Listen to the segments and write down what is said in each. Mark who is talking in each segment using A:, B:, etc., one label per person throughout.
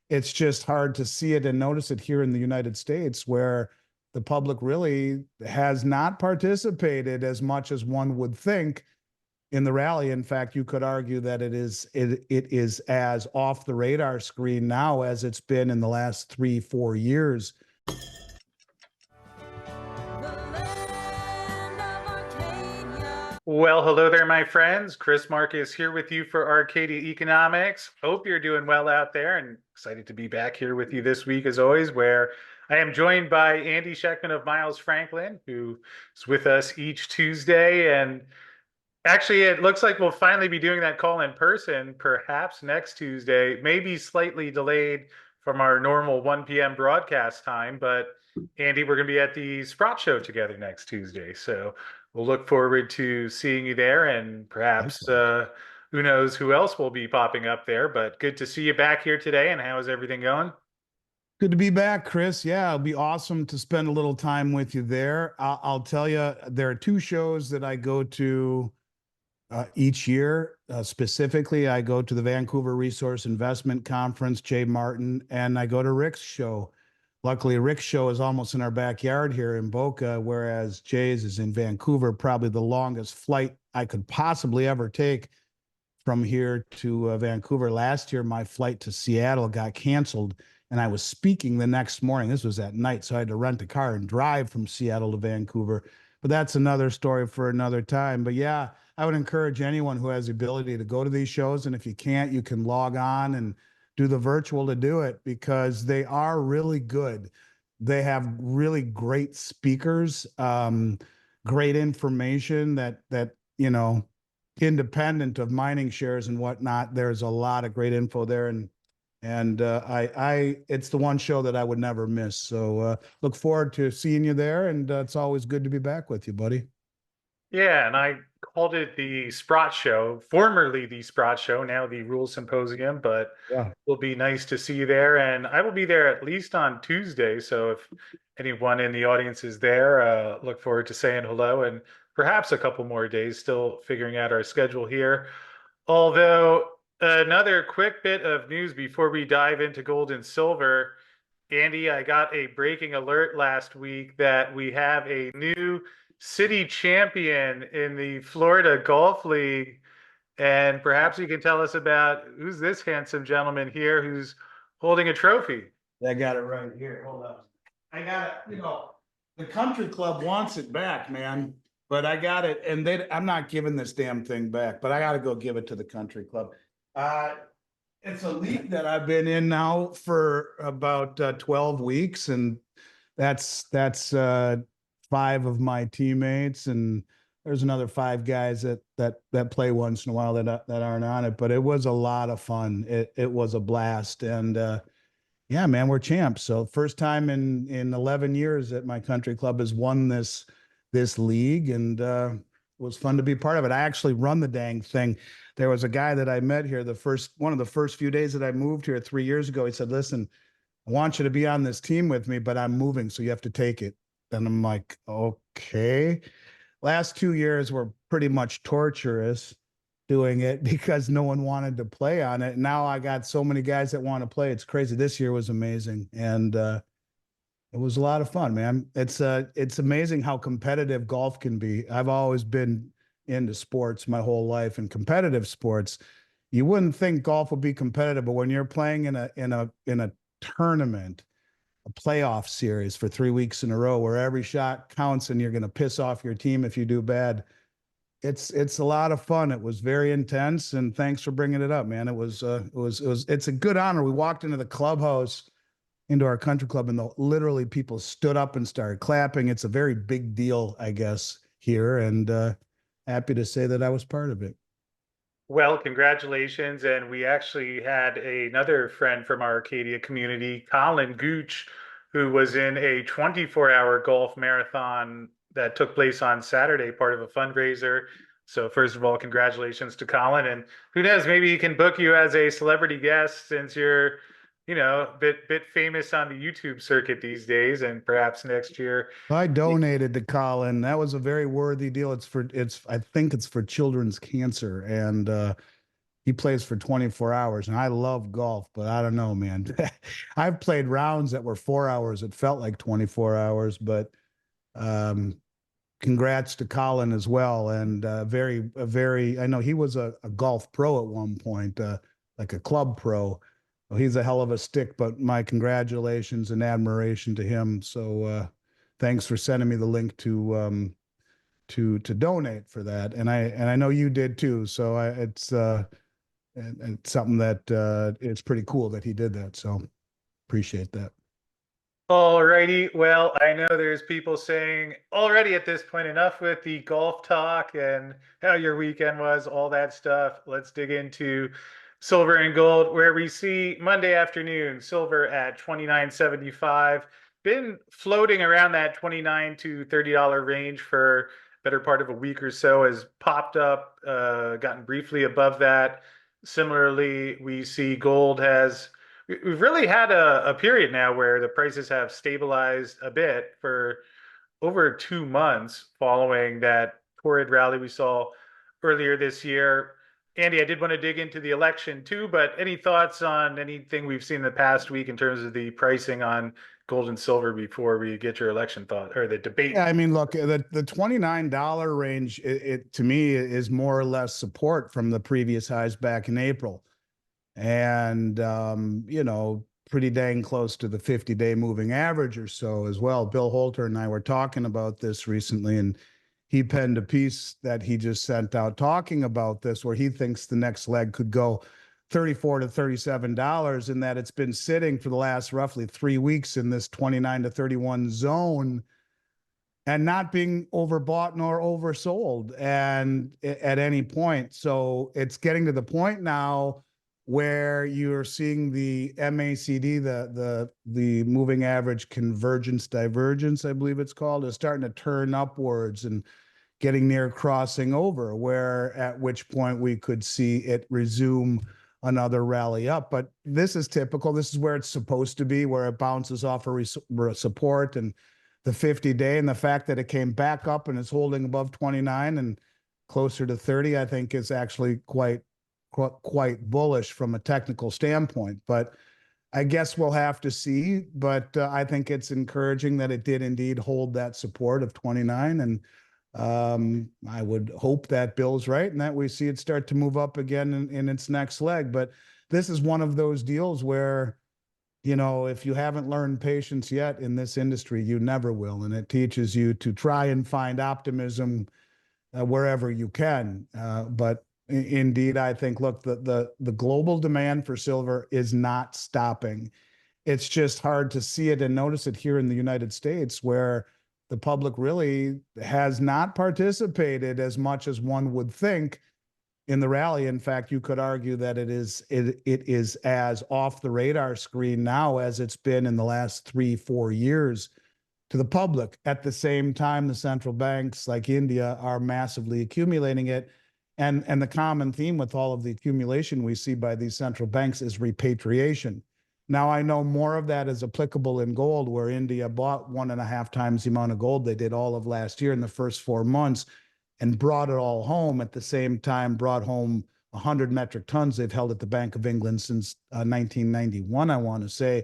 A: It's just hard to see it and notice it here in the United States, where the public really has not participated as much as one would think in the rally. In fact, you could argue that it is as off the radar screen now as it's been in the last 3-4 years.
B: Well, hello there, my friends. Chris Marcus here with you for Arcadia Economics. Hope you're doing well out there and excited to be back here with you this week, as always, where I am joined by Andy Schectman of Miles Franklin, who is with us each Tuesday. And actually, it looks like we'll finally be doing that call in person, perhaps next Tuesday, maybe slightly delayed from our normal 1 p.m. broadcast time. But Andy, we're going to be at the Sprott Show together next Tuesday. So we'll look forward to seeing you there, and perhaps who knows who else will be popping up there. But good to see you back here today. And how is everything going?
A: Good to be back, Chris. Yeah, it'll be awesome to spend a little time with you there. I'll tell you, there are two shows that I go to each year. Specifically, I go to the Vancouver Resource Investment Conference, Jay Martin, and I go to Rick's show. Luckily, Rick's show is almost in our backyard here in Boca, whereas Jay's is in Vancouver, probably the longest flight I could possibly ever take from here to Vancouver. Last year, my flight to Seattle got canceled, and I was speaking the next morning. This was at night, so I had to rent a car and drive from Seattle to Vancouver. But that's another story for another time. But yeah, I would encourage anyone who has the ability to go to these shows. And if you can't, you can log on and do the virtual to do it, because they are really good. They have really great speakers, great information that independent of mining shares and whatnot. There's a lot of great info there, and it's the one show that I would never miss. So look forward to seeing you there, and it's always good to be back with you, buddy.
B: Yeah, and I called it the Sprott Show, formerly the Sprott Show, now the Rule Symposium, but
A: Yeah.
B: it'll be nice to see you there. And I will be there at least on Tuesday. So if anyone in the audience is there, look forward to saying hello, and perhaps a couple more days, still figuring out our schedule here. Although, another quick bit of news before we dive into gold and silver. Andy, I got a breaking alert last week that we have a new city champion in the Florida Golf League. And perhaps you can tell us about who's this handsome gentleman here who's holding a trophy.
A: I got it right here. Hold on. I got it. The country club wants it back, man. But I got it, and I'm not giving this damn thing back. But I got to go give it to the country club. It's a league that I've been in now for about 12 weeks, and that's 5 of my teammates, and there's another 5 guys that play once in a while that aren't on it. But it was a lot of fun. It was a blast, and yeah, man, we're champs. So first time in 11 years that my country club has won this league, and it was fun to be part of it. I actually run the dang thing. There was a guy that I met here one of the first few days that I moved here 3 years ago. He said, "Listen, I want you to be on this team with me, but I'm moving, so you have to take it." And I'm like, "Okay." Last 2 years were pretty much torturous doing it because no one wanted to play on it. Now I got so many guys that want to play. It's crazy. This year was amazing, and it was a lot of fun, man. It's amazing how competitive golf can be. I've always been into sports my whole life, and competitive sports. You wouldn't think golf would be competitive, but when you're playing in a tournament, a playoff series for 3 weeks in a row, where every shot counts and you're going to piss off your team if you do bad, it's a lot of fun. It was very intense, and thanks for bringing it up, man. It's a good honor. We walked into the clubhouse, into our country club, and literally people stood up and started clapping. It's a very big deal, I guess, here, and happy to say that I was part of it.
B: Well, congratulations. And we actually had another friend from our Arcadia community, Colin Gooch, who was in a 24-hour golf marathon that took place on Saturday, part of a fundraiser. So first of all, congratulations to Colin. And who knows, maybe he can book you as a celebrity guest, since you're, a bit famous on the YouTube circuit these days, and perhaps next year.
A: I donated to Colin. That was a very worthy deal. I think it's for children's cancer. And he plays for 24 hours, and I love golf, but I don't know, man. I've played rounds that were 4 hours. It felt like 24 hours, but um, congrats to Colin as well. And I know he was a golf pro at one point, like a club pro. Well, he's a hell of a stick, but my congratulations and admiration to him. So thanks for sending me the link to donate for that. And I know you did too. So it's something that it's pretty cool that he did that. So appreciate that.
B: Alrighty. Well, I know there's people saying already at this point, enough with the golf talk and how your weekend was, all that stuff. Let's dig into silver and gold, where we see Monday afternoon silver at 29.75. Been floating around that 29 to $30 range for better part of a week or so, has popped up, gotten briefly above that. Similarly, we see gold has we've really had a period now where the prices have stabilized a bit for over 2 months following that torrid rally we saw earlier this year. Andy, I did want to dig into the election too, but any thoughts on anything we've seen in the past week in terms of the pricing on gold and silver before we get your election thought or the debate?
A: Yeah, I mean, look, the $29 range, it to me is more or less support from the previous highs back in April. And pretty dang close to the 50-day moving average or so as well. Bill Holter and I were talking about this recently, and he penned a piece that he just sent out talking about this, where he thinks the next leg could go $34 to $37, and that it's been sitting for the last roughly 3 weeks in this 29 to 31 zone and not being overbought nor oversold and at any point. So it's getting to the point now where you're seeing the MACD, the moving average convergence divergence, I believe it's called, is starting to turn upwards and getting near crossing over, where at which point we could see it resume another rally up. But this is typical. This is where it's supposed to be, where it bounces off a support and the 50-day, and the fact that it came back up and is holding above 29 and closer to 30, I think is actually quite bullish from a technical standpoint. But I guess we'll have to see. But I think it's encouraging that it did indeed hold that support of 29. And I would hope that Bill's right and that we see it start to move up again in its next leg. But this is one of those deals where, if you haven't learned patience yet in this industry, you never will. And it teaches you to try and find optimism wherever you can. But indeed, I think, look, the global demand for silver is not stopping. It's just hard to see it and notice it here in the United States, where the public really has not participated as much as one would think in the rally. In fact, you could argue that it is as off the radar screen now as it's been in the last 3-4 years to the public. At the same time, the central banks like India are massively accumulating it. And the common theme with all of the accumulation we see by these central banks is repatriation. Now, I know more of that is applicable in gold, where India bought 1.5 times the amount of gold they did all of last year in the first 4 months and brought it all home. At the same time, brought home 100 metric tons they've held at the Bank of England since 1991, I want to say.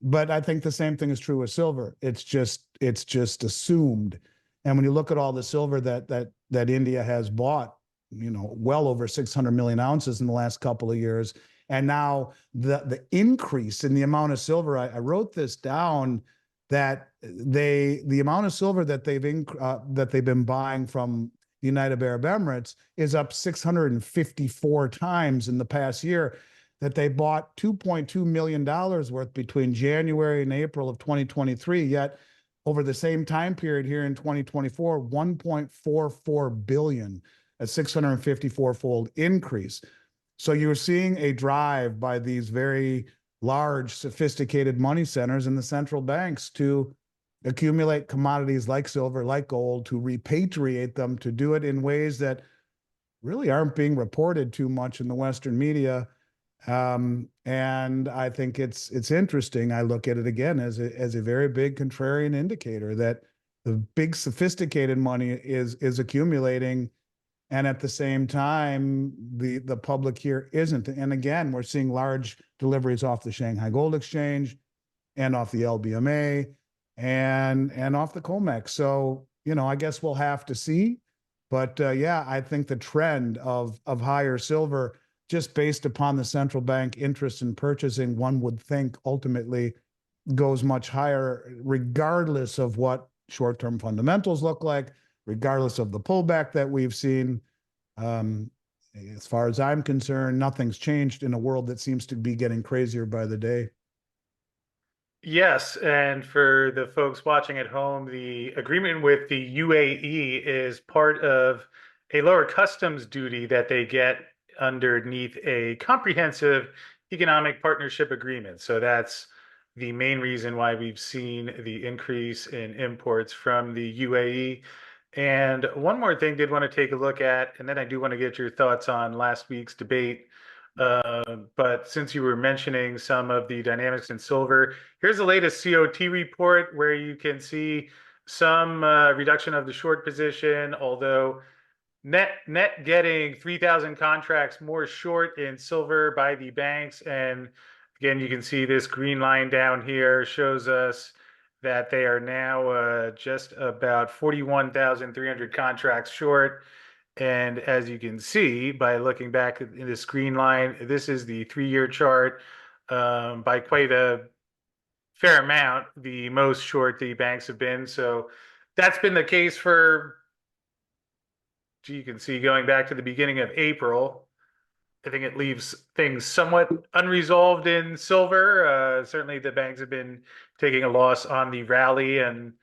A: But I think the same thing is true with silver. It's just assumed. And when you look at all the silver that India has bought, well over 600 million ounces in the last couple of years, and now the increase in the amount of silver, I wrote this down, that the amount of silver that they've been buying from the United Arab Emirates is up 654 times in the past year. That they bought $2.2 million worth between January and April of 2023, yet over the same time period here in 2024, 1.44 billion, a 654-fold increase. So you're seeing a drive by these very large, sophisticated money centers in the central banks to accumulate commodities like silver, like gold, to repatriate them, to do it in ways that really aren't being reported too much in the Western media. And I think it's interesting. I look at it again as a very big contrarian indicator that the big sophisticated money is accumulating And at the same time, the public here isn't. And again, we're seeing large deliveries off the Shanghai Gold Exchange and off the LBMA and off the COMEX. So, I guess we'll have to see. But yeah, I think the trend of higher silver, just based upon the central bank interest in purchasing, one would think ultimately goes much higher, regardless of what short-term fundamentals look like, regardless of the pullback that we've seen. Um, as far as I'm concerned, nothing's changed in a world that seems to be getting crazier by the day.
B: Yes, and for the folks watching at home, the agreement with the UAE is part of a lower customs duty that they get underneath a comprehensive economic partnership agreement. So that's the main reason why we've seen the increase in imports from the UAE. And one more thing, did want to take a look at, and then I do want to get your thoughts on last week's debate. But since you were mentioning some of the dynamics in silver, here's the latest COT report where you can see some reduction of the short position, although net getting 3,000 contracts more short in silver by the banks. And again, you can see this green line down here shows us that they are now just about 41,300 contracts short. And as you can see by looking back in this green line, this is the 3-year chart by quite a fair amount, the most short the banks have been. So that's been the case for, you can see going back to the beginning of April. I think it leaves things somewhat unresolved in silver. Certainly the banks have been taking a loss on the rally. And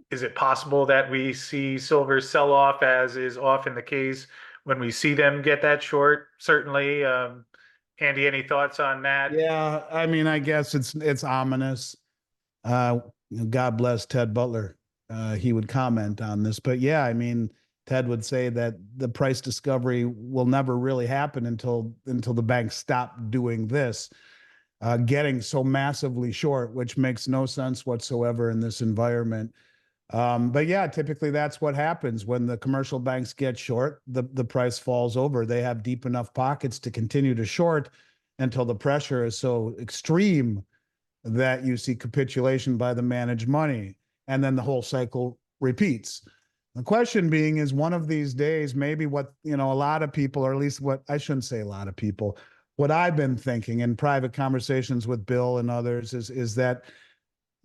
B: is it possible that we see silver sell off, as is often the case when we see them get that short? Certainly. Andy, any thoughts on that?
A: Yeah, I mean, I guess it's ominous. God bless Ted Butler. He would comment on this, but yeah, I mean, Ted would say that the price discovery will never really happen until the banks stop doing this, getting so massively short, which makes no sense whatsoever in this environment. But yeah, typically that's what happens when the commercial banks get short, the price falls over. They have deep enough pockets to continue to short until the pressure is so extreme that you see capitulation by the managed money, and then the whole cycle repeats. The question being is, one of these days, maybe what, a lot of people, or at least what, I shouldn't say a lot of people, what I've been thinking in private conversations with Bill and others is that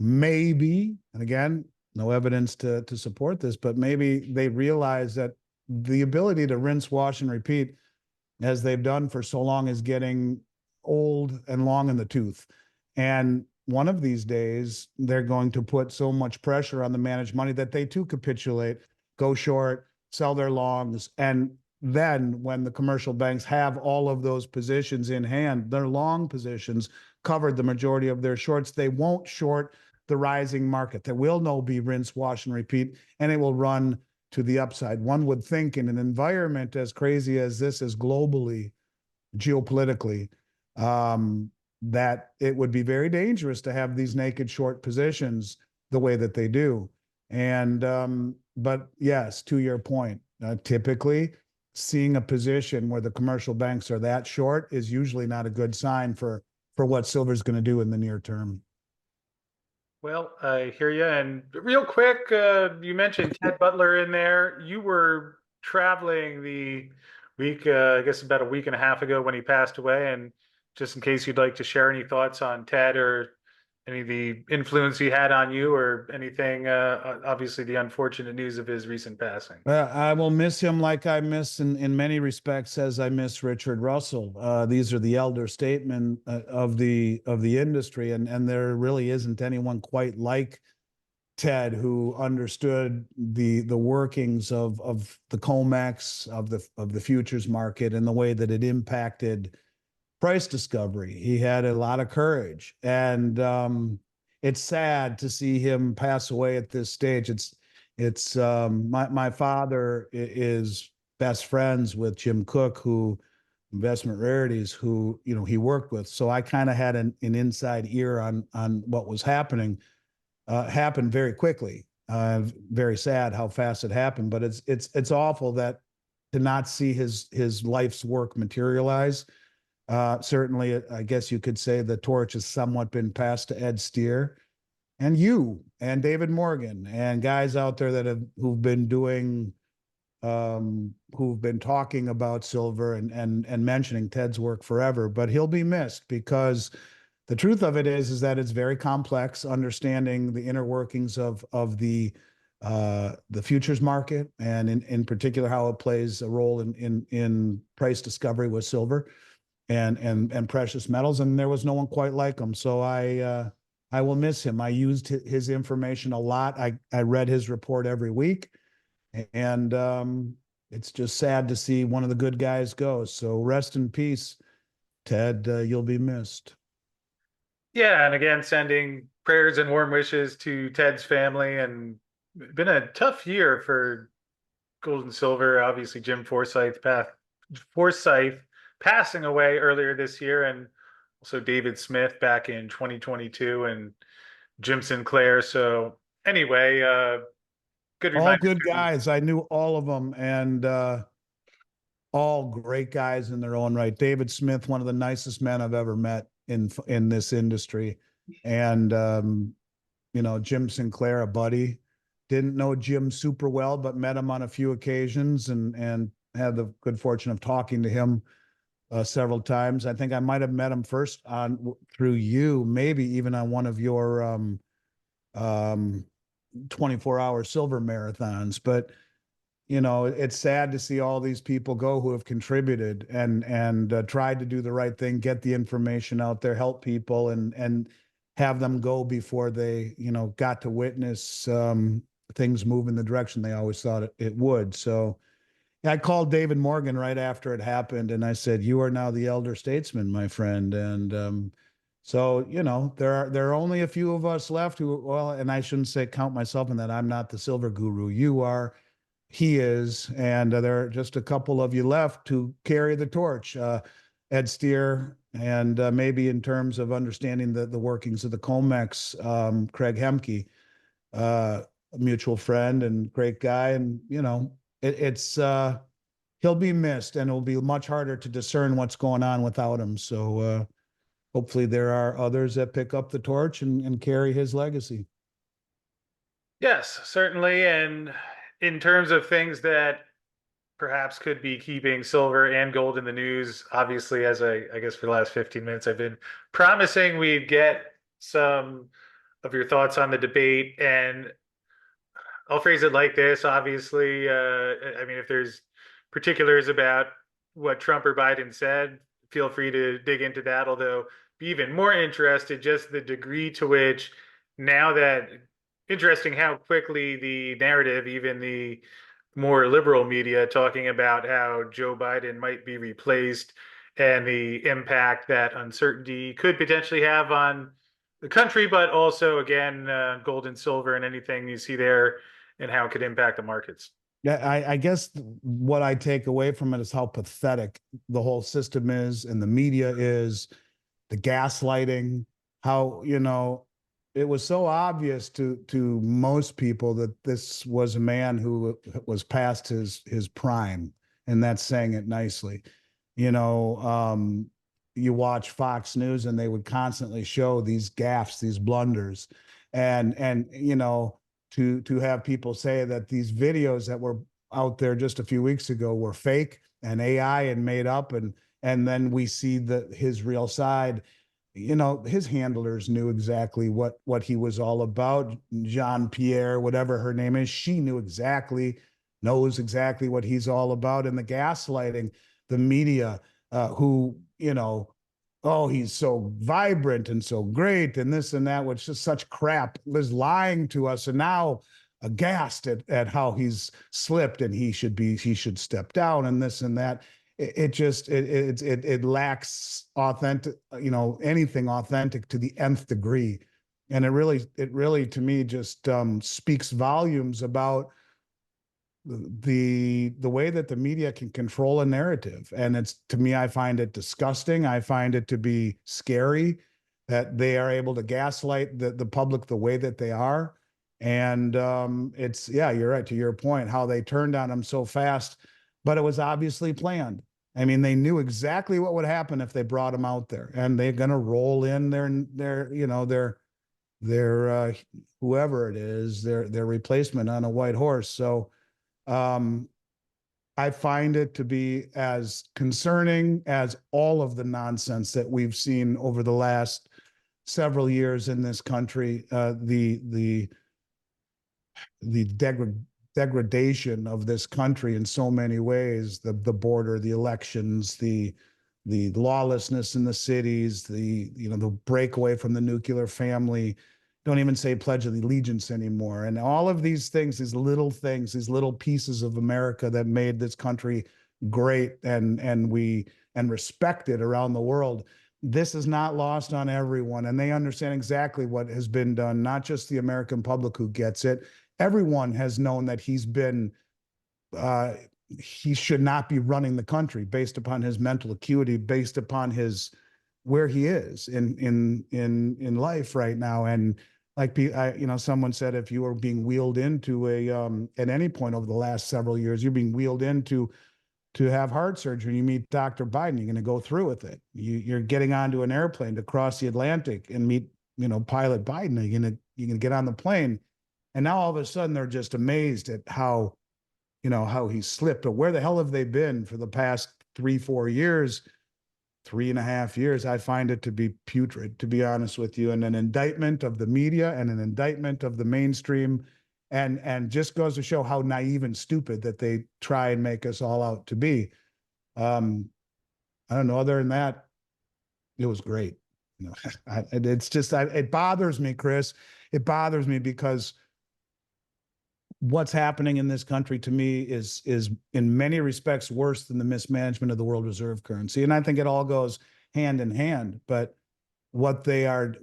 A: maybe, and again, no evidence to support this, but maybe they realize that the ability to rinse, wash, and repeat, as they've done for so long, is getting old and long in the tooth. And one of these days, they're going to put so much pressure on the managed money that they too capitulate, go short, sell their longs. And then when the commercial banks have all of those positions in hand, their long positions covered the majority of their shorts, they won't short the rising market. There will no be rinse, wash, and repeat, and it will run to the upside. One would think in an environment as crazy as this is globally, geopolitically, that it would be very dangerous to have these naked short positions the way that they do. And but yes, to your point, typically seeing a position where the commercial banks are that short is usually not a good sign for what silver's going to do in the near term.
B: Well, I hear you. And real quick, you mentioned Ted Butler in there. You were traveling the week, I guess about a week and a half ago when he passed away. And just in case you'd like to share any thoughts on Ted or any of the influence he had on you or anything, obviously the unfortunate news of his recent passing.
A: I will miss him like I miss in many respects as I miss Richard Russell. These are the elder statesmen of the industry, and there really isn't anyone quite like Ted, who understood the workings of the COMEX, of the futures market, and the way that it impacted price discovery. He had a lot of courage, and it's sad to see him pass away at this stage. It's my father is best friends with Jim Cook, who Investment Rarities, who he worked with. So I kind of had an inside ear on what was happening. Happened very quickly. Very sad how fast it happened, but it's awful that to not see his life's work materialize. Certainly, I guess you could say the torch has somewhat been passed to Ed Steer and you and David Morgan and guys out there who've been doing who've been talking about silver and mentioning Ted's work forever. But he'll be missed because the truth of it is that it's very complex understanding the inner workings of the futures market, and in particular how it plays a role in price discovery with silver and precious metals. And there was no one quite like him. So I will miss him. I used his information a lot. I read his report every week, and it's just sad to see one of the good guys go. So rest in peace, Ted. You'll be missed.
B: Yeah, and again, sending prayers and warm wishes to Ted's family. And been a tough year for gold and silver. Obviously, Jim Forsyth passing away earlier this year, and also David Smith back in 2022, and Jim Sinclair. So anyway, good
A: All
B: reminder
A: good
B: to
A: guys. I knew all of them, and all great guys in their own right. David Smith, one of the nicest men I've ever met in this industry, and Jim Sinclair, a buddy. Didn't know Jim super well, but met him on a few occasions, and had the good fortune of talking to him several times. I think I might have met him first through you, maybe even on one of your 24-hour silver marathons. But it's sad to see all these people go who have contributed and tried to do the right thing, get the information out there, help people, and have them go before they got to witness things move in the direction they always thought it would. So I called David Morgan right after it happened, and I said, "You are now the elder statesman, my friend." And so there are only a few of us left who, well, and I shouldn't say count myself in that. I'm not the silver guru. You are. He is, and there are just a couple of you left to carry the torch. Ed Steer, and maybe in terms of understanding the workings of the COMEX, Craig Hemke, a mutual friend and great guy. And it's he'll be missed, and it'll be much harder to discern what's going on without him. So hopefully there are others that pick up the torch and carry his legacy.
B: yes, certainly. And in terms of things that perhaps could be keeping silver and gold in the news, obviously, as I guess for the last 15 minutes, I've been promising we'd get some of your thoughts on the debate. And I'll phrase it like this. Obviously, I mean, if there's particulars about what Trump or Biden said, feel free to dig into that. Although, be even more interested, just the degree to which now that interesting how quickly the narrative, even the more liberal media, talking about how Joe Biden might be replaced and the impact that uncertainty could potentially have on the country, but also, again, gold and silver and anything you see there and how it could impact the markets.
A: Yeah, I guess what I take away from it is how pathetic the whole system is, and the media is, the gaslighting, how, it was so obvious to most people that this was a man who was past his prime, and that's saying it nicely. You watch Fox News, and they would constantly show these gaffes, these blunders, and to have people say that these videos that were out there just a few weeks ago were fake and AI and made up, and then we see his real side. His handlers knew exactly what he was all about. Jean Pierre, whatever her name is, she knows exactly what he's all about. And the gaslighting, the media, who, oh, he's so vibrant and so great and this and that, which is just such crap, was lying to us. And now aghast at how he's slipped, and he should step down and this and that. It lacks authentic, anything authentic to the nth degree. And it really to me just speaks volumes about the way that the media can control a narrative. And it's, to me, I find it disgusting. I find it to be scary that they are able to gaslight the public the way that they are. And yeah, you're right, to your point, how they turned on him so fast but it was obviously planned. I mean, they knew exactly what would happen if they brought him out there, and they're going to roll in their whoever it is, their replacement on a white horse. So um, I find it to be as concerning as all of the nonsense that we've seen over the last several years in this country. The degradation of this country in so many ways, the border, the elections, the lawlessness in the cities, the breakaway from the nuclear family. Don't even say Pledge of Allegiance anymore. And all of these things, these little things, these little pieces of America that made this country great and respected around the world. This is not lost on everyone, and they understand exactly what has been done, not just the American public who gets it. Everyone has known that uh, he should not be running the country based upon his mental acuity, based upon his where he is in life right now. And like someone said, if you are being wheeled into at any point over the last several years, you're being wheeled into to have heart surgery. You meet Dr. Biden, you're going to go through with it. You're getting onto an airplane to cross the Atlantic and meet pilot Biden. You're gonna get on the plane, and now all of a sudden they're just amazed at how he slipped. But where the hell have they been for the past 3 4 years, 3.5 years? I find it to be putrid, to be honest with you, and an indictment of the media and an indictment of the mainstream, and just goes to show how naive and stupid that they try and make us all out to be. Um, I don't know. Other than that, it was great. It's just it bothers me, Chris. It bothers me because what's happening in this country to me is in many respects worse than the mismanagement of the world reserve currency. And I think it all goes hand in hand. But what they're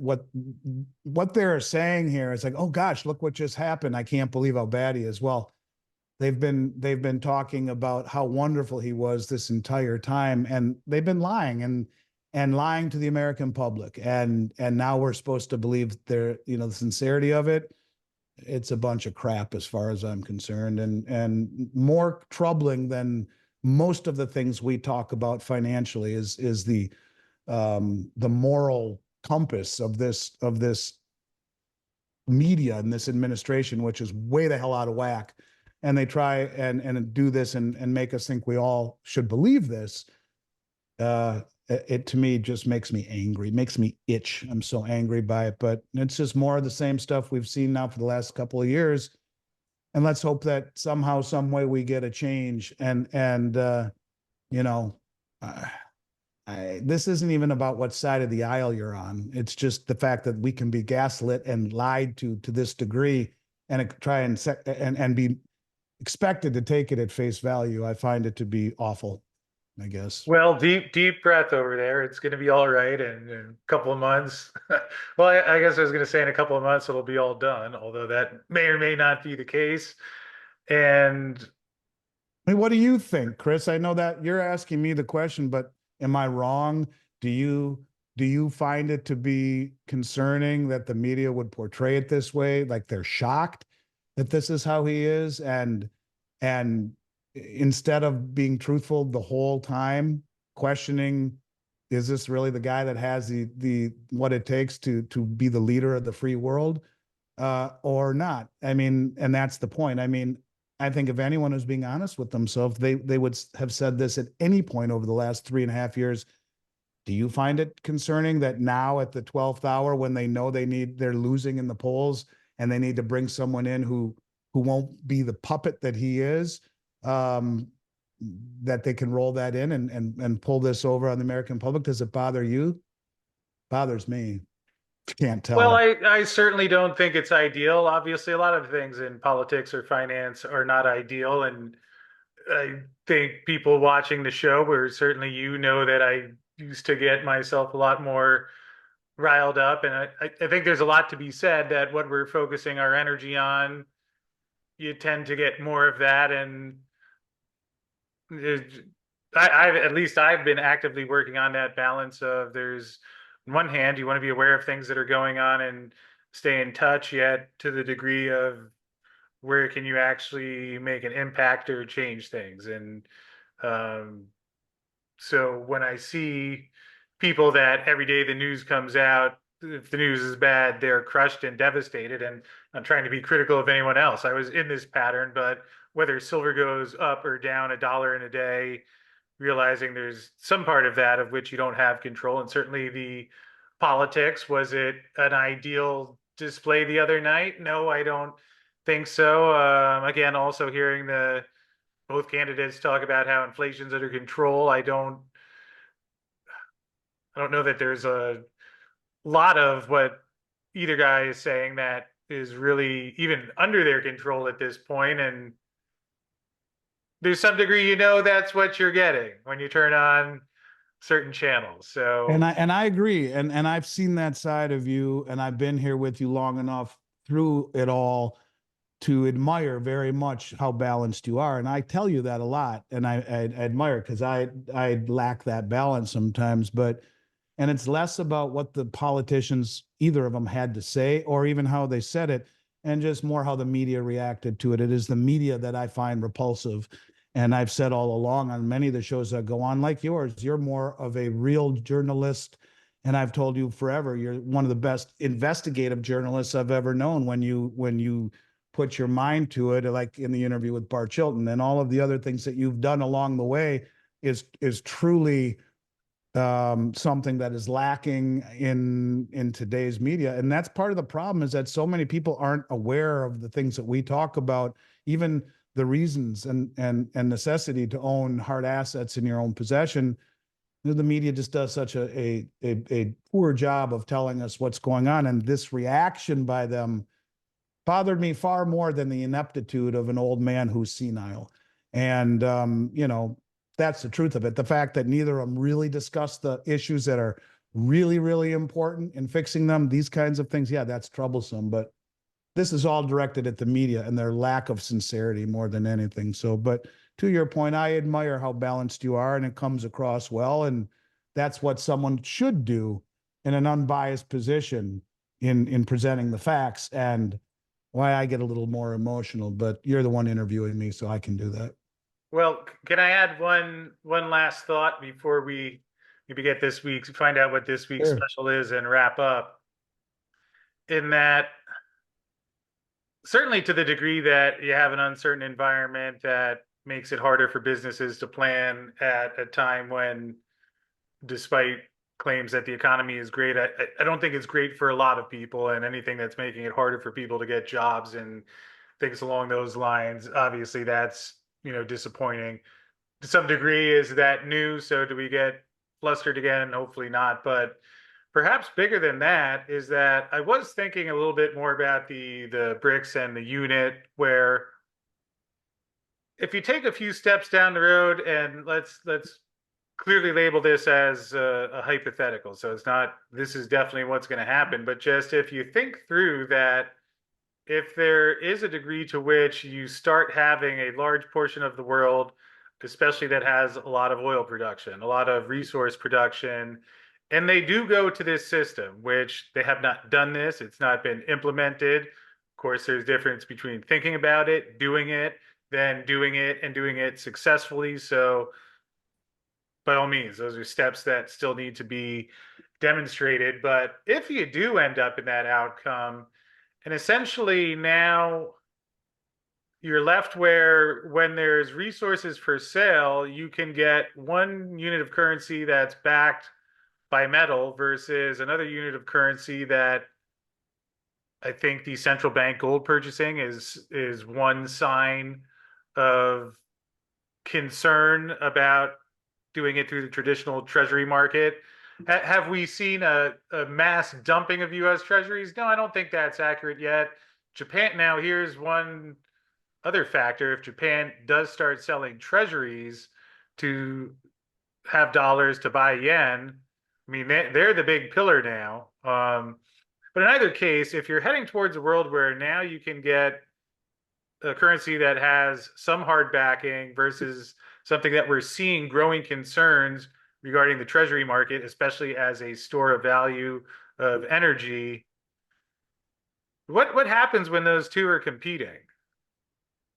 A: saying here is like, oh gosh, look what just happened. I can't believe how bad he is. Well, they've been talking about how wonderful he was this entire time, and they've been lying and lying to the American public. And now we're supposed to believe the sincerity of it. It's a bunch of crap as far as I'm concerned, and more troubling than most of the things we talk about financially is the moral compass of this media and this administration, which is way the hell out of whack. And they try and do this and make us think we all should believe this. It to me just makes me angry, makes me itch. I'm so angry by it, but it's just more of the same stuff we've seen now for the last couple of years. And let's hope that somehow, some way, we get a change. And you know, uh, this isn't even about what side of the aisle you're on. It's just the fact that we can be gaslit and lied to this degree, and try and be expected to take it at face value. I find it to be awful, I guess.
B: Well, deep breath over there. It's going to be all right in a couple of months. Well, I guess I was going to say in a couple of months it'll be all done, although that may or may not be the case. And
A: I mean, what do you think, Chris? I know that you're asking me the question, but am I wrong? Do you find it to be concerning that the media would portray it this way? Like they're shocked that this is how he is, and instead of being truthful the whole time, questioning, is this really the guy that has the what it takes to be the leader of the free world, or not? I mean, and that's the point. I mean, I think if anyone is being honest with themselves, they would have said this at any point over the last 3.5 years. Do you find it concerning that now at the 12th hour, when they know they're losing in the polls, and they need to bring someone in who won't be the puppet that he is, um, that they can roll that in and pull this over on the American public? Does it bother you? Bothers me. Can't
B: well,
A: tell.
B: I certainly don't think it's ideal. Obviously, a lot of things in politics or finance are not ideal, and I think people watching the show, or certainly you know that I used to get myself a lot more riled up. And I think there's a lot to be said that what we're focusing our energy on, you tend to get more of that. And at least I've been actively working on that balance of there's on one hand, you want to be aware of things that are going on and stay in touch, yet to the degree of where can you actually make an impact or change things. And Um, so when I see people that every day the news comes out, if the news is bad, they're crushed and devastated. And I'm trying to be critical of anyone else. I was in this pattern, but whether silver goes up or down $1 in a day, realizing there's some part of that of which you don't have control. And certainly the politics, was it an ideal display the other night? No, I don't think so. Again, also hearing the both candidates talk about how inflation's under control. I don't know that there's a lot of what either guy is saying that is really even under their control at this point. And there's some degree, that's what you're getting when you turn on certain channels.
A: And
B: So
A: I agree. And I've seen that side of you, and I've been here with you long enough through it all to admire very much how balanced you are. And I tell you that a lot. And I admire because I lack that balance sometimes. But and it's less about what the politicians, either of them, had to say, or even how they said it, and just more how the media reacted to it. It is the media that I find repulsive. And I've said all along on many of the shows that go on, like yours, you're more of a real journalist. And I've told you forever, you're one of the best investigative journalists I've ever known when you put your mind to it, like in the interview with Bart Chilton, and all of the other things that you've done along the way is truly something that is lacking in today's media. And that's part of the problem, is that so many people aren't aware of the things that we talk about, even the reasons and necessity to own hard assets in your own possession. The media just does such a poor job of telling us what's going on, and this reaction by them bothered me far more than the ineptitude of an old man who's senile. And that's the truth of it. The fact that neither of them really discuss the issues that are really, really important in fixing them, these kinds of things, yeah, that's troublesome. But this is all directed at the media and their lack of sincerity more than anything. So, but to your point, I admire how balanced you are, and it comes across well. And that's what someone should do in an unbiased position in presenting the facts. And why I get a little more emotional, but you're the one interviewing me, so I can do that.
B: well, can I add one last thought before we maybe get this week's find out what this week's
A: Sure.
B: special is and wrap up? In that, certainly to the degree that you have an uncertain environment that makes it harder for businesses to plan at a time when, despite claims that the economy is great, I don't think it's great for a lot of people, and anything that's making it harder for people to get jobs and things along those lines, obviously that's, disappointing. To some degree, is that new? So do we get flustered again? Hopefully not. But perhaps bigger than that is that I was thinking a little bit more about the BRICS and the unit, where if you take a few steps down the road, and let's clearly label this as a hypothetical. So it's not, this is definitely what's going to happen, but just if you think through that, if there is a degree to which you start having a large portion of the world, especially that has a lot of oil production, a lot of resource production, and they do go to this system, which they have not done this, it's not been implemented. Of course, there's difference between thinking about it, doing it, then doing it and doing it successfully. So by all means, those are steps that still need to be demonstrated. But if you do end up in that outcome, and essentially now you're left where, when there's resources for sale, you can get one unit of currency that's backed by metal versus another unit of currency that, I think the central bank gold purchasing is one sign of concern about doing it through the traditional treasury market. Have we seen a mass dumping of US treasuries? No, I don't think that's accurate yet. Japan, now here's one other factor. If Japan does start selling treasuries to have dollars to buy yen, I mean, they're the big pillar now. But in either case, if you're heading towards a world where now you can get a currency that has some hard backing versus something that we're seeing growing concerns regarding the treasury market, especially as a store of value of energy. What happens when those two are competing?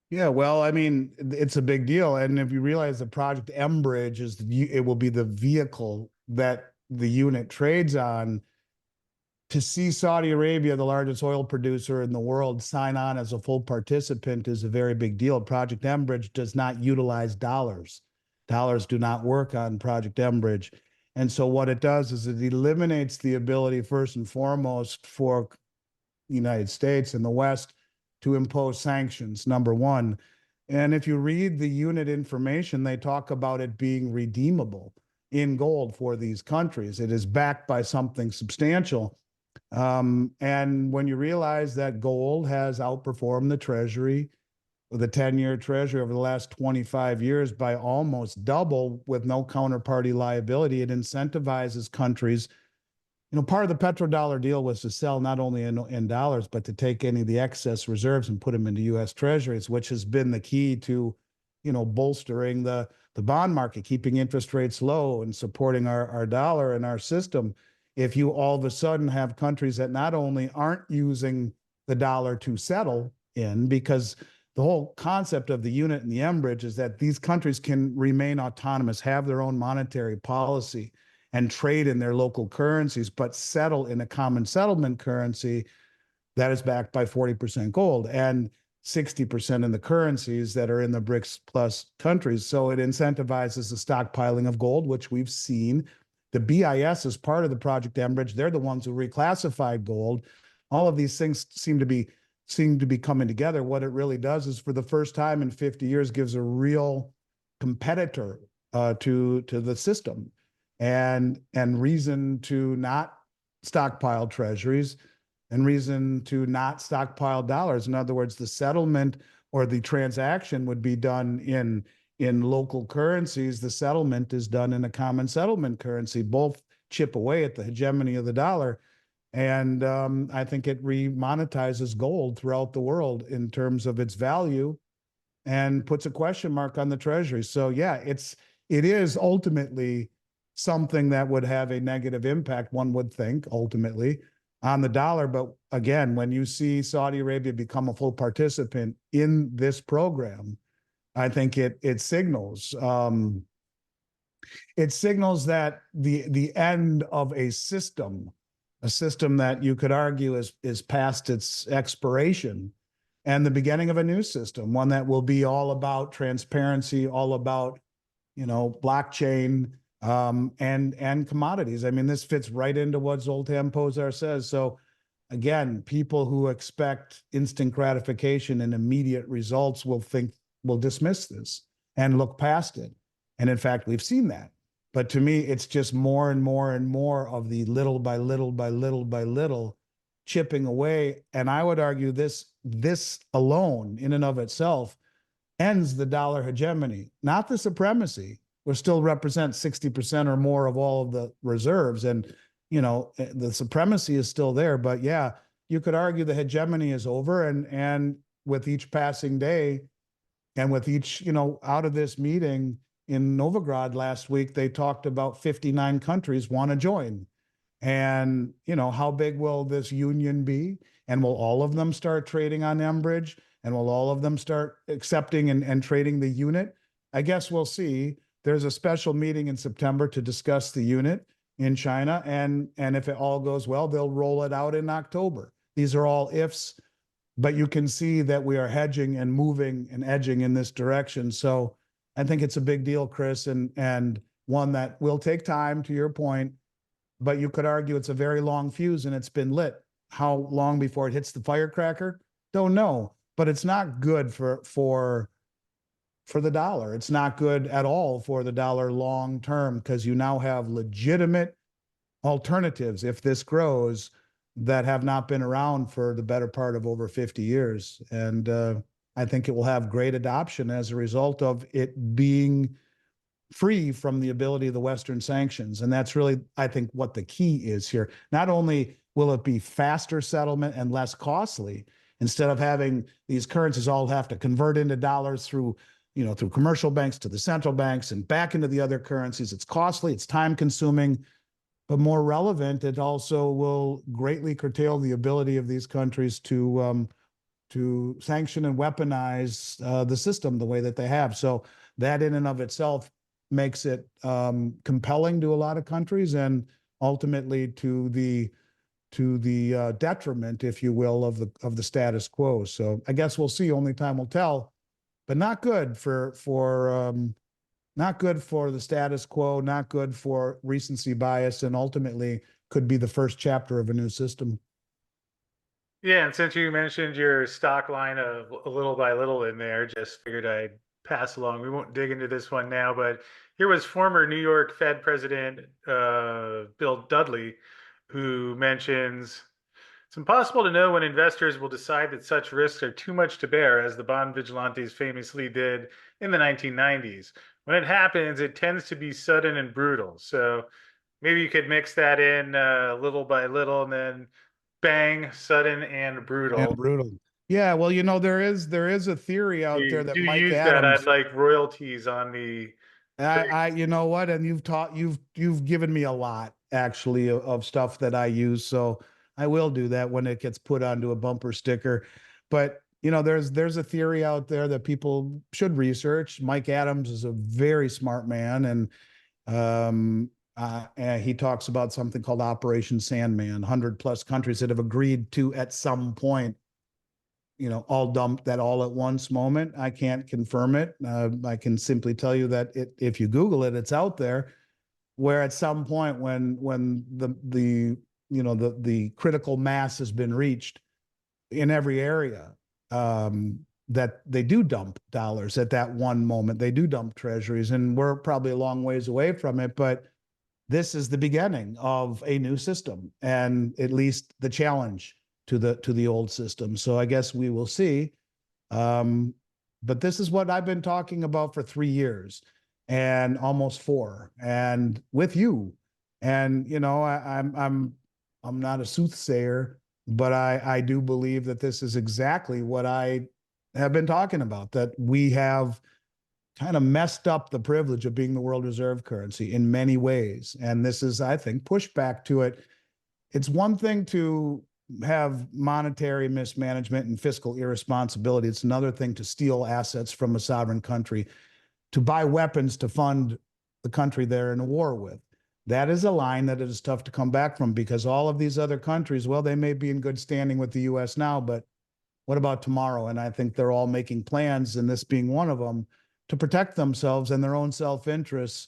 A: Yeah, well, I mean, it's a big deal. And if you realize the Project M Bridge is, it will be the vehicle that the unit trades on, to see Saudi Arabia, the largest oil producer in the world, sign on as a full participant is a very big deal. Project Enbridge does not utilize dollars. Dollars do not work on Project Enbridge. And so what it does is it eliminates the ability, first and foremost, for the United States and the West to impose sanctions, number one. And if you read the unit information, they talk about it being redeemable in gold for these countries. It is backed by something substantial. And when you realize that gold has outperformed the treasury, the 10-year treasury over the last 25 years by almost double with no counterparty liability, it incentivizes countries. Part of the petrodollar deal was to sell not only in dollars, but to take any of the excess reserves and put them into U.S. treasuries, which has been the key to, bolstering the bond market, keeping interest rates low and supporting our dollar and our system. If you all of a sudden have countries that not only aren't using the dollar to settle in, because the whole concept of the unit and the Enbridge is that these countries can remain autonomous, have their own monetary policy, and trade in their local currencies, but settle in a common settlement currency that is backed by 40% gold and 60% in the currencies that are in the BRICS plus countries. So it incentivizes the stockpiling of gold, which we've seen. The BIS is part of the Project Enbridge. They're the ones who reclassified gold. All of these things seem to be coming together. What it really does is, for the first time in 50 years, gives a real competitor to the system, and reason to not stockpile treasuries, and reason to not stockpile dollars. In other words, the settlement or the transaction would be done in local currencies. The settlement is done in a common settlement currency. Both chip away at the hegemony of the dollar. And I think it remonetizes gold throughout the world in terms of its value, and puts a question mark on the treasury. So yeah, it is ultimately something that would have a negative impact, one would think, ultimately, on the dollar. But again, when you see Saudi Arabia become a full participant in this program, I think it signals that the end of a system that you could argue is past its expiration, and the beginning of a new system, one that will be all about transparency, all about, blockchain, and commodities. I mean, this fits right into what Zoltan Pozar says. So again, people who expect instant gratification and immediate results will dismiss this and look past it. And in fact, we've seen that. But to me, it's just more and more and more of the little by little by little by little chipping away. And I would argue this alone, in and of itself, ends the dollar hegemony, not the supremacy. We still represent 60% or more of all of the reserves. And, the supremacy is still there. But yeah, you could argue the hegemony is over. And with each passing day, and with each, out of this meeting in Novigrad last week, they talked about 59 countries want to join. And, how big will this union be? And will all of them start trading on Enbridge? And will all of them start accepting and trading the unit? I guess we'll see. There's a special meeting in September to discuss the unit in China. And if it all goes well, they'll roll it out in October. These are all ifs, but you can see that we are hedging and moving and edging in this direction. So I think it's a big deal, Chris, and one that will take time, to your point, but you could argue it's a very long fuse and it's been lit. How long before it hits the firecracker? Don't know, but it's not good for the dollar. It's not good at all for the dollar long term, because you now have legitimate alternatives, if this grows, that have not been around for the better part of over 50 years. And I think it will have great adoption as a result of it being free from the ability of the Western sanctions. And that's really, I think, what the key is here. Not only will it be faster settlement and less costly, instead of having these currencies all have to convert into dollars through commercial banks to the central banks and back into the other currencies. It's costly, it's time consuming, but more relevant, it also will greatly curtail the ability of these countries to sanction and weaponize the system the way that they have. So that in and of itself makes it compelling to a lot of countries, and ultimately to the detriment, if you will, of the status quo. So I guess we'll see. Only time will tell. But not good not good for the status quo. Not good for recency bias, and ultimately could be the first chapter of a new system.
B: Yeah, and since you mentioned your stock line of a little by little in there, just figured I'd pass along. We won't dig into this one now, but here was former New York Fed President Bill Dudley, who mentions it's impossible to know when investors will decide that such risks are too much to bear, as the bond vigilantes famously did in the 1990s. When it happens, it tends to be sudden and brutal. So maybe you could mix that in little by little, and then bang, sudden and
A: And
B: brutal.
A: brutal. Yeah, well, there is a theory out there
B: You
A: that
B: do
A: Mike
B: use that. I'd
A: Adams.
B: like royalties on the
A: You know what, and you've given me a lot actually of stuff that I use, so I will do that when it gets put onto a bumper sticker. But there's a theory out there that people should research. Mike Adams is a very smart man, and he talks about something called Operation Sandman. 100+ countries that have agreed to at some point, all dump that all at once moment. I can't confirm it. I can simply tell you that if you Google it, it's out there. Where at some point, when the critical mass has been reached in every area, that they do dump dollars at that one moment. They do dump treasuries, and we're probably a long ways away from it, but this is the beginning of a new system, and at least the challenge to the old system. So I guess we will see. Um, but this is what I've been talking about for 3 years and almost four, and with you. And I'm not a soothsayer, but I do believe that this is exactly what I have been talking about. That we have kind of messed up the privilege of being the world reserve currency in many ways. And this is, I think, pushback to it. It's one thing to have monetary mismanagement and fiscal irresponsibility. It's another thing to steal assets from a sovereign country, to buy weapons to fund the country they're in a war with. That is a line that is tough to come back from, because all of these other countries, well, they may be in good standing with the US now, but what about tomorrow? And I think they're all making plans, and this being one of them, to protect themselves and their own self-interests.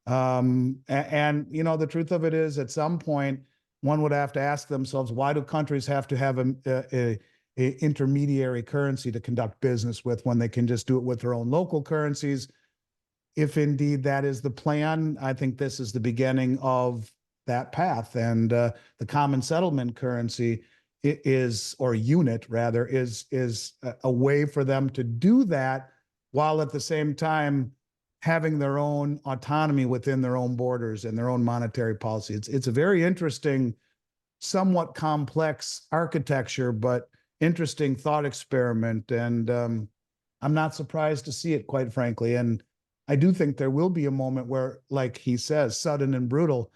A: The truth of it is, at some point, one would have to ask themselves, why do countries have to have a intermediary currency to conduct business with, when they can just do it with their own local currencies? If indeed that is the plan, I think this is the beginning of that path. And the common settlement currency is, or unit rather, is a way for them to do that, while at the same time having their own autonomy within their own borders and their own monetary policy. It's a very interesting, somewhat complex architecture, but interesting thought experiment. And I'm not surprised to see it, quite frankly. And I do think there will be a moment where, like he says, sudden and brutal.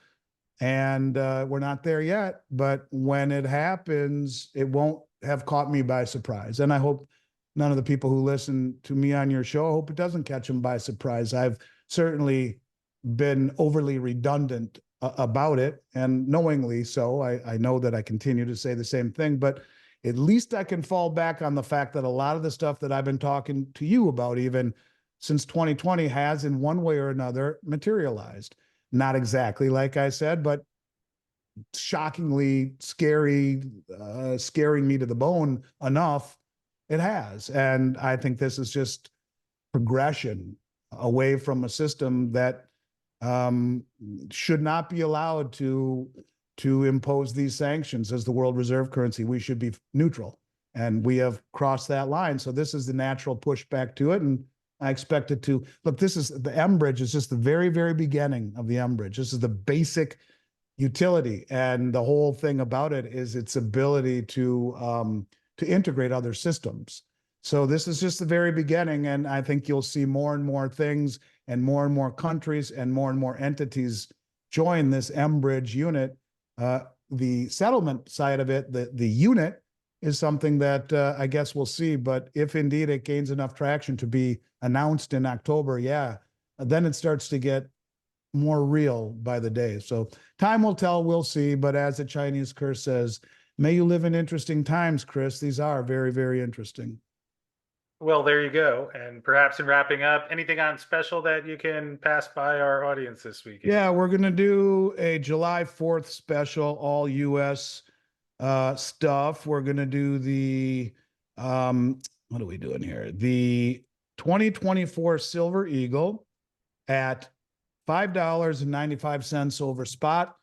A: And we're not there yet, but when it happens, it won't have caught me by surprise. And I hope none of the people who listen to me on your show, I hope it doesn't catch them by surprise. I've certainly been overly redundant about it, and knowingly so. I know that I continue to say the same thing, but at least I can fall back on the fact that a lot of the stuff that I've been talking to you about, even since 2020, has in one way or another materialized. Not exactly like I said, but shockingly scary, scaring me to the bone enough, it has. And I think this is just progression away from a system that should not be allowed to impose these sanctions as the world reserve currency. We should be neutral, and we have crossed that line. So this is the natural pushback to it, and I expect it to look. This is the M bridge is just the very, very beginning of the M bridge. This is the basic utility, and the whole thing about it is its ability to integrate other systems. So this is just the very beginning, and I think you'll see more and more things, and more countries, and more entities join this M bridge unit. The settlement side of it, the unit, is something that I guess we'll see. But if indeed it gains enough traction to be announced in October, yeah, then it starts to get more real by the day. So time will tell, we'll see. But as the Chinese curse says, may you live in interesting times, Chris. These are very, very interesting.
B: Well, there you go. And perhaps in wrapping up, anything on special that you can pass by our audience this weekend?
A: Yeah, we're gonna do a July 4th special, all US stuff. We're gonna do the what are we doing here? The 2024 Silver Eagle at $5.95 over spot,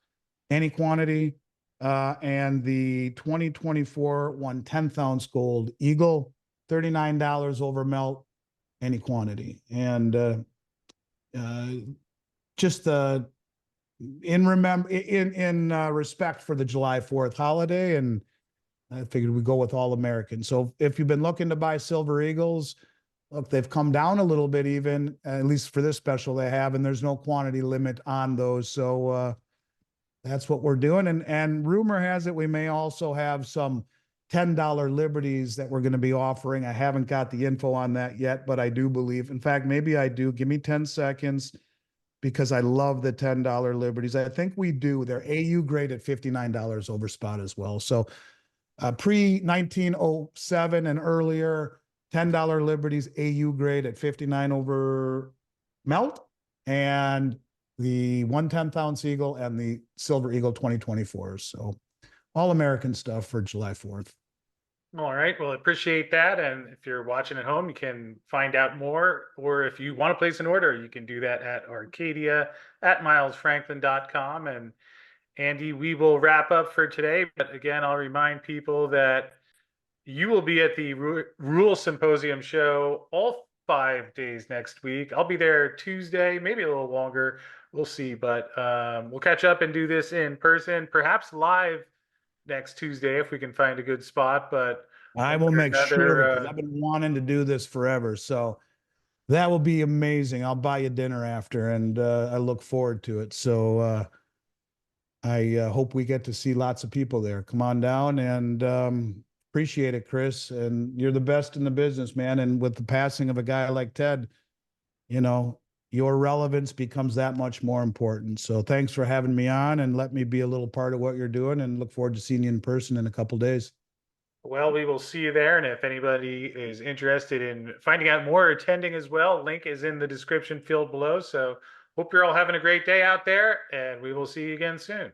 A: any quantity, and the 2024 1/10 ounce gold Eagle, $39 over melt, any quantity, and uh, just the in respect for the July 4th holiday, and I figured we'd go with all American. So if you've been looking to buy Silver Eagles, look, they've come down a little bit, even at least for this special they have, and there's no quantity limit on those. So that's what we're doing. And rumor has it we may also have some $10 liberties that we're going to be offering. I haven't got the info on that yet, but I do believe, in fact, maybe I do. Give me 10 seconds because I love the $10 liberties. I think we do. They're AU grade at $59 over spot as well. So pre 1907 and earlier, $10 liberties AU grade at 59 over melt, and the 1/10 ounce Eagle and the Silver Eagle 2024. So all American stuff for July 4th.
B: All right. Well, I appreciate that. And if you're watching at home, you can find out more. Or if you want to place an order, you can do that at Arcadia at milesfranklin.com. And Andy, we will wrap up for today. But again, I'll remind people that you will be at the Rule Symposium show all 5 days next week. I'll be there Tuesday, maybe a little longer. We'll see. But we'll catch up and do this in person, perhaps live next Tuesday if we can find a good spot. But
A: I
B: one
A: will
B: way or
A: make sure
B: another,
A: because I've been wanting to do this forever. So that will be amazing. I'll buy you dinner after, and I look forward to it. So I hope we get to see lots of people there. Come on down, and appreciate it, Chris. And you're the best in the business, man. And with the passing of a guy like Ted, you know, your relevance becomes that much more important. So thanks for having me on and let me be a little part of what you're doing, and look forward to seeing you in person in a couple days.
B: well, we will see you there. And if anybody is interested in finding out more or attending as well, link is in the description field below. So hope you're all having a great day out there, and we will see you again soon.